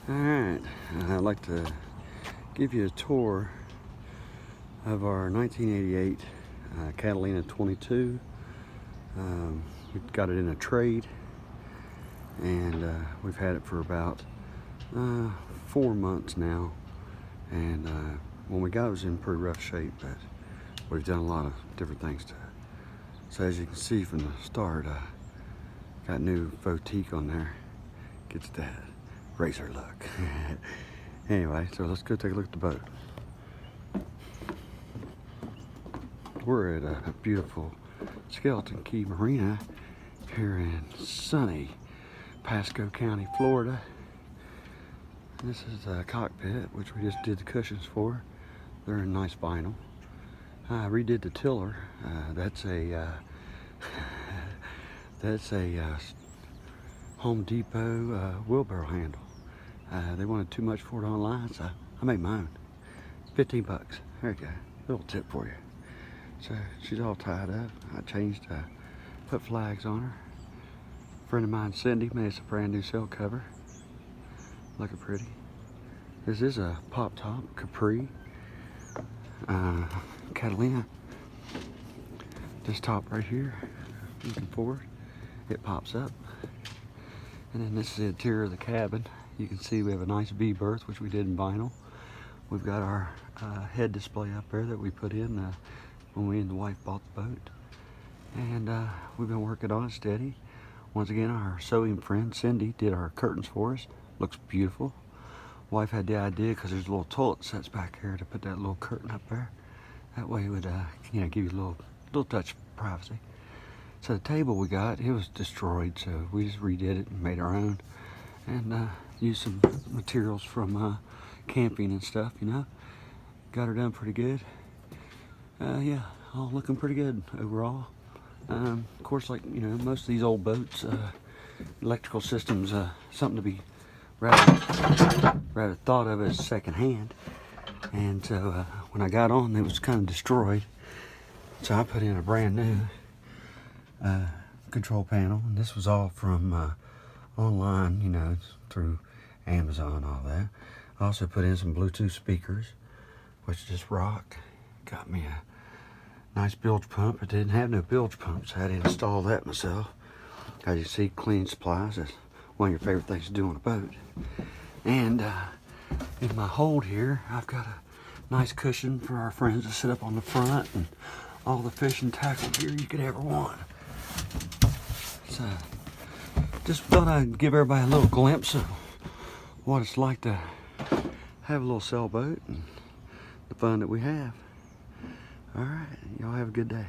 Alright, I'd like to give you a tour of our 1988 Catalina 22. We got it in a trade, and we've had it for about 4 months now. And when we got it, it was in pretty rough shape, but we've done a lot of different things to it. So as you can see from the start, got new faux teak on there. Gets that racer look. Anyway, so let's go take a look at the boat. We're at a beautiful Skeleton Key Marina here in sunny Pasco County, Florida. This is a cockpit, which we just did the cushions for. They're in nice vinyl. I redid the tiller. That's a Home Depot wheelbarrow handle. They wanted too much for it online, so I made my own. 15 bucks. There you go. Little tip for you. So she's all tied up. I changed, put flags on her. A friend of mine, Cindy, made us a brand new sail cover. Looking pretty. This is a pop top Capri Catalina. This top right here, looking forward, it pops up. And then this is the interior of the cabin. You can see we have a nice V berth, which we did in vinyl. We've got our head display up there that we put in when we and the wife bought the boat. And we've been working on it steady. Once again, our sewing friend Cindy did our curtains for us. Looks beautiful. Wife had the idea, because there's a little toilet sets back here, to put that little curtain up there. That way it would give you a little touch of privacy. So the table we got, it was destroyed, so we just redid it and made our own, and used some materials from camping and stuff, you know. Got her done pretty good. Yeah, all looking pretty good overall. Of course, like, you know, most of these old boats, electrical systems, something to be rather thought of as secondhand. And so when I got on, it was kind of destroyed. So I put in a brand new control panel, and this was all from online, you know, through Amazon, all that. I also put in some Bluetooth speakers, which just rock. Got me a nice bilge pump. I didn't have no bilge pumps, so I had to install that myself. As you see, clean supplies. That's one of your favorite things to do on a boat. And in my hold here, I've got a nice cushion for our friends to sit up on the front, and all the fishing tackle gear you could ever want. So, just thought I'd give everybody a little glimpse of what it's like to have a little sailboat and the fun that we have. All right, y'all have a good day.